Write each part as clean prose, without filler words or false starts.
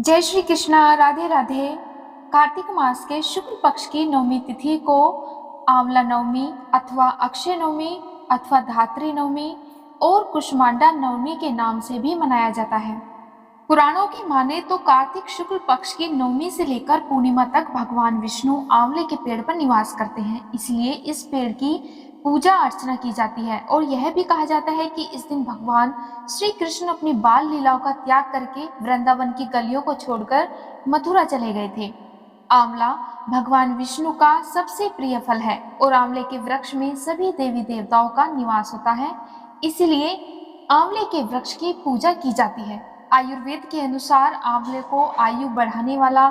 जय श्री कृष्णा। राधे राधे। कार्तिक मास के शुक्ल पक्ष की नवमी तिथि को आंवला नवमी अथवा अक्षय नवमी अथवा धात्री नवमी और कुष्मांडा नवमी के नाम से भी मनाया जाता है। पुराणों की माने तो कार्तिक शुक्ल पक्ष की नवमी से लेकर पूर्णिमा तक भगवान विष्णु आंवले के पेड़ पर निवास करते हैं, इसलिए इस पेड़ की पूजा अर्चना की जाती है। और यह भी कहा जाता है कि इस दिन भगवान श्री कृष्ण अपनी बाल लीलाओं का त्याग करके वृंदावन की गलियों को छोड़कर मथुरा चले गए थे। आंवला भगवान विष्णु का सबसे प्रिय फल है और आंवले के वृक्ष में सभी देवी देवताओं का निवास होता है, इसलिए आंवले के वृक्ष की पूजा की जाती है। आयुर्वेद के अनुसार आंवले को आयु बढ़ाने वाला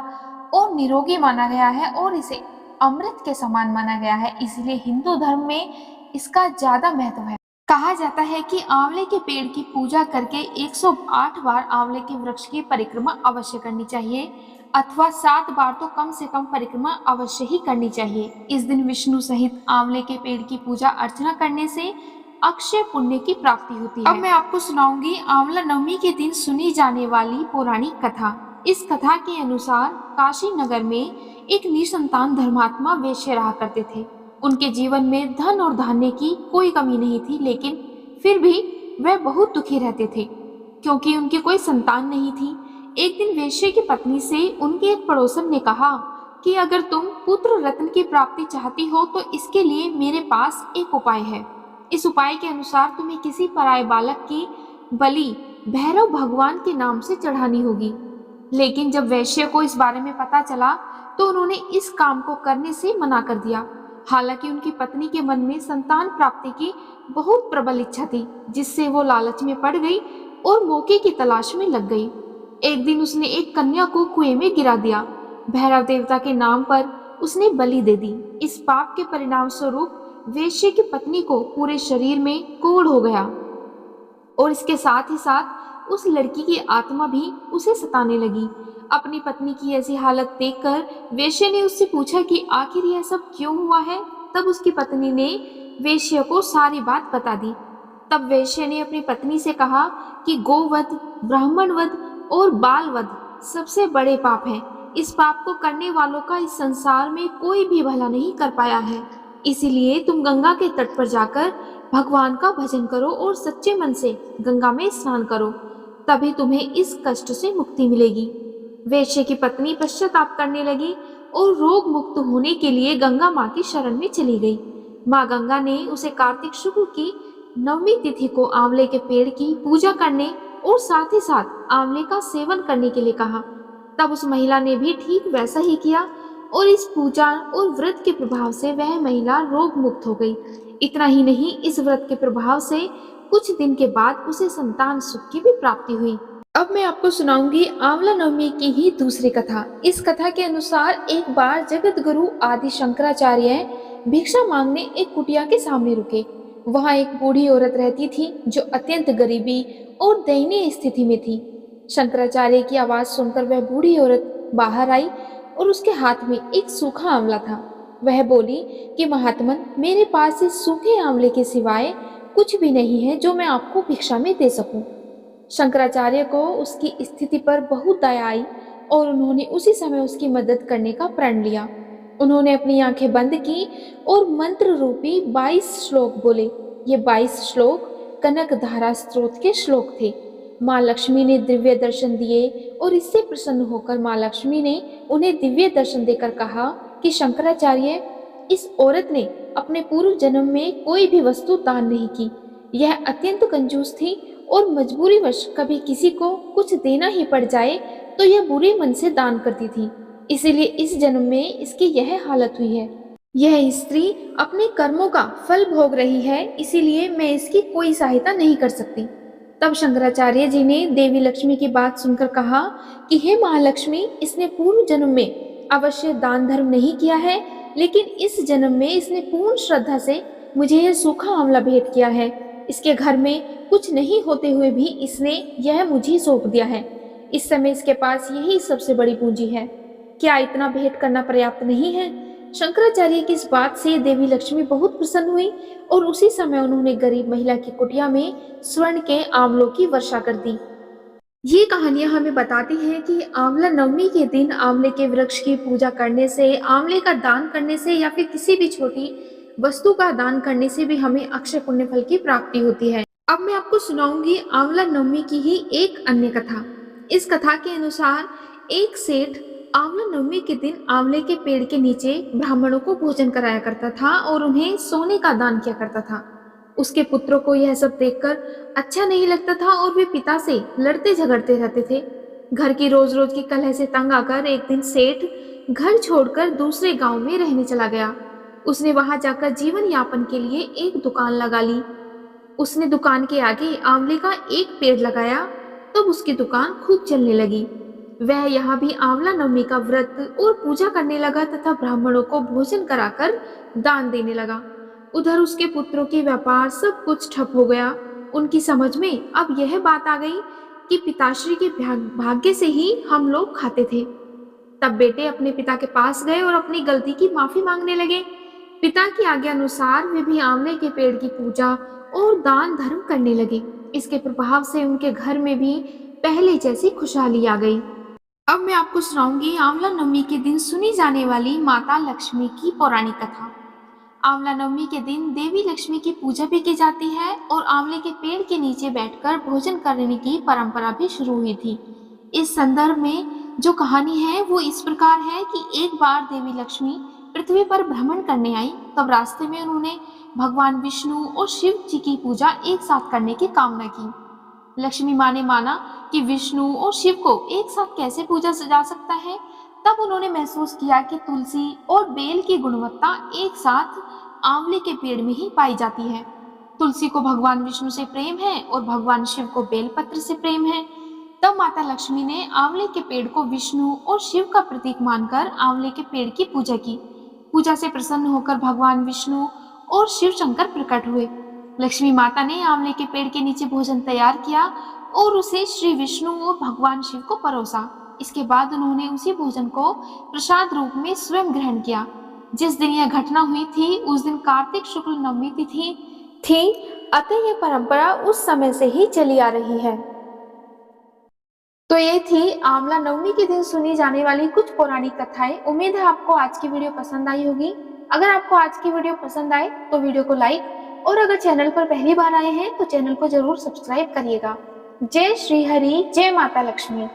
और निरोगी माना गया है और इसे अमृत के समान माना गया है, इसलिए हिंदू धर्म में इसका ज्यादा महत्व है। कहा जाता है कि आंवले के पेड़ की पूजा करके 108 बार आंवले के वृक्ष की परिक्रमा अवश्य करनी चाहिए अथवा 7 बार तो कम से कम परिक्रमा अवश्य ही करनी चाहिए। इस दिन विष्णु सहित आंवले के पेड़ की पूजा अर्चना करने से अक्षय पुण्य की प्राप्ति होती है। अब मैं आपको सुनाऊंगी आंवला नवमी के दिन सुनी जाने वाली पौराणिक कथा। इस कथा के अनुसार काशी नगर में एक निसंतान धर्मात्मा वैश्य रहा करते थे। उनके जीवन में धन और धान्य की कोई कमी नहीं थी, लेकिन फिर भी वह बहुत दुखी रहते थे क्योंकि उनकी कोई संतान नहीं थी। एक दिन वैश्य की पत्नी से उनके एक पड़ोसन ने कहा कि अगर तुम पुत्र रत्न की प्राप्ति चाहती हो तो इसके लिए मेरे पास एक उपाय है। इस उपाय के अनुसार तुम्हें किसी पराये बालक की बलि भैरव भगवान के नाम से चढ़ानी होगी। लेकिन जब वैश्य को इस बारे में पता चला तो उन्होंने इस काम को करने से मना कर दिया। हालांकि उनकी पत्नी के मन में संतान प्राप्ति की बहुत प्रबल इच्छा थी, जिससे वो लालच में पड़ गई और मौके की तलाश में लग गई। एक दिन उसने एक कन्या को कुएं में गिरा दिया। भैरव देवता के नाम पर उसने बलि दे दी। इस पाप के परिणाम स्वरूप वैश्य की पत्नी को पूरे शरीर में कोढ़ हो गया और इसके साथ ही साथ उस लड़की की आत्मा भी उसे सताने लगी। अपनी पत्नी की ऐसी हालत देखकर वैश्य ने उससे पूछा कि आखिर यह सब क्यों हुआ है। तब उसकी पत्नी ने वैश्य को सारी बात बता दी। तब वैश्य ने अपनी पत्नी से कहा कि गोवध, ब्राह्मणवध और बालवध सबसे बड़े पाप हैं। इस पाप को करने वालों का इस संसार में कोई भी भला नहीं कर पाया है, इसीलिए तुम गंगा के तट पर जाकर भगवान का भजन करो और सच्चे मन से गंगा में स्नान करो, तभी तुम्हें इस कष्ट से मुक्ति मिलेगी। वैश्य की पत्नी पश्चाताप करने लगी और रोग मुक्त होने के लिए गंगा माँ की शरण में चली गई। माँ गंगा ने उसे कार्तिक शुक्ल की नवमी तिथि को आंवले के पेड़ की पूजा करने और साथ ही साथ आंवले का सेवन करने के लिए कहा। तब उस महिला ने भी ठीक वैसा ही किया और इस पूजा और व्रत के प्रभाव से वह महिला रोग मुक्त हो गई। इतना ही नहीं, इस व्रत के प्रभाव से कुछ दिन के बाद उसे संतान सुख की भी प्राप्ति हुई। अब मैं आपको सुनाऊंगी आंवला नवमी की ही दूसरी कथा। इस कथा के अनुसार एक बार जगत गुरु आदि शंकराचार्य भिक्षा मांगने एक कुटिया के सामने रुके। वहां एक बूढ़ी औरत रहती थी जो अत्यंत गरीबी और दयनीय स्थिति में थी। शंकराचार्य की आवाज सुनकर वह बूढ़ी औरत बाहर आई और उसके हाथ में एक सूखा आंवला था। वह बोली कि महात्मन, मेरे पास इस सूखे आंवले के सिवाय कुछ भी नहीं है जो मैं आपको भिक्षा में दे सकूं। शंकराचार्य को उसकी स्थिति पर बहुत दया आई और उन्होंने उसी समय उसकी मदद करने का प्रण लिया। उन्होंने अपनी आंखें बंद की और मंत्र रूपी 22 श्लोक बोले। ये 22 श्लोक कनक धारा स्त्रोत के श्लोक थे। माँ लक्ष्मी ने दिव्य दर्शन दिए और इससे प्रसन्न होकर माँ लक्ष्मी ने उन्हें दिव्य दर्शन देकर कहा कि शंकराचार्य, इस औरत ने अपने पूर्व जन्म में कोई भी वस्तु दान नहीं की। यह अत्यंत कंजूस थी और मजबूरीवश कभी किसी को कुछ देना ही पड़ जाए तो यह बुरे मन से दान करती थी, इसीलिए इस जन्म में इसकी यह हालत हुई है। यह स्त्री अपने कर्मों का फल भोग रही है, इसीलिए मैं इसकी कोई सहायता नहीं कर सकती। तब शंकराचार्य जी ने देवी लक्ष्मी की बात सुनकर कहा कि हे महालक्ष्मी, इसने पूर्व जन्म में अवश्य दान धर्म नहीं किया है, लेकिन इस जन्म में इसने पूर्ण श्रद्धा से मुझे यह सूखा आंवला भेंट किया है। इसके घर में कुछ नहीं होते हुए भी इसने यह मुझे सौंप दिया है। इस समय इसके पास यही सबसे बड़ी पूंजी है। क्या इतना भेंट करना पर्याप्त नहीं है? शंकराचार्य की इस बात से देवी लक्ष्मी बहुत प्रसन्न हुई और उसी समय उन्होंने गरीब महिला की कुटिया में स्वर्ण के आंवलों की वर्षा कर दी। ये कहानियाँ हमें बताती हैं कि आंवला नवमी के दिन आंवले के वृक्ष की पूजा करने से, आंवले का दान करने से या फिर किसी भी छोटी वस्तु का दान करने से भी हमें अक्षय पुण्य फल की प्राप्ति होती है। अब मैं आपको सुनाऊंगी आंवला नवमी की ही एक अन्य कथा। इस कथा के अनुसार एक सेठ आंवला नवमी के दिन आंवले के पेड़ के नीचे ब्राह्मणों को भोजन कराया करता था और उन्हें सोने का दान किया करता था। उसके पुत्रों को यह सब देखकर अच्छा नहीं लगता था और वे पिता से लड़ते झगड़ते रहते थे। घर की रोज रोज की कलह से तंग आकर एक दिन सेठ घर छोड़कर दूसरे गांव में रहने चला गया। उसने वहां जाकर जीवन यापन के लिए एक दुकान लगा ली। उसने दुकान के आगे आंवले का एक पेड़ लगाया, तब उसकी दुकान खूब चलने लगी। वह यहाँ भी आंवला नवमी का व्रत और पूजा करने लगा तथा ब्राह्मणों को भोजन कराकर दान देने लगा। उधर उसके पुत्रों के व्यापार सब कुछ ठप हो गया। उनकी समझ में अब यह बात आ गई कि पिताश्री के भाग्य से ही हम लोग खाते थे। तब बेटे अपने पिता के पास गए और अपनी गलती की माफी मांगने लगे। पिता की आज्ञा अनुसार वे भी आंवले के पेड़ की पूजा और दान धर्म करने लगे। इसके प्रभाव से उनके घर में भी पहले जैसी खुशहाली आ गई। अब मैं आपको सुनाऊंगी आंवला नवमी के दिन सुनी जाने वाली माता लक्ष्मी की पौराणिक कथा। आंवला नवमी के दिन देवी लक्ष्मी की पूजा भी की जाती है और आंवले के पेड़ के नीचे बैठकर भोजन करने की परंपरा भी शुरू हुई थी। इस संदर्भ में जो कहानी है वो इस प्रकार है कि एक बार देवी लक्ष्मी पृथ्वी पर भ्रमण करने आई। तब रास्ते में उन्होंने भगवान विष्णु और शिव जी की पूजा एक साथ करने की कामना की। लक्ष्मी माँ ने माना कि विष्णु और शिव को एक साथ कैसे पूजा जा सकता है। तब उन्होंने महसूस किया कि तुलसी और बेल की गुणवत्ता एक साथ आंवले के पेड़ में ही पाई जाती है। तुलसी को भगवान विष्णु से प्रेम है और भगवान शिव को बेलपत्र से प्रेम है। तब माता लक्ष्मी ने आंवले के पेड़ को विष्णु और शिव का प्रतीक मानकर आंवले के पेड़ की पूजा की। पूजा से प्रसन्न होकर भगवान विष्णु और शिव शंकर प्रकट हुए। लक्ष्मी माता ने आंवले के पेड़ के नीचे भोजन तैयार किया और उसे श्री विष्णु और भगवान शिव को परोसा। इसके बाद उन्होंने उसी भोजन को प्रसाद रूप में स्वयं ग्रहण किया। जिस दिन यह घटना हुई थी उस दिन कार्तिक शुक्ल नवमी तिथि थी, अतः यह परंपरा उस समय से ही चली आ रही है। तो ये थी आंवला नवमी के दिन सुनी जाने वाली कुछ पौराणिक कथाएं। उम्मीद है आपको आज की वीडियो पसंद आई होगी। अगर आपको आज की वीडियो पसंद आए तो वीडियो को लाइक और अगर चैनल पर पहली बार आए हैं तो चैनल को जरूर सब्सक्राइब करिएगा। जय श्री हरि, जय माता लक्ष्मी।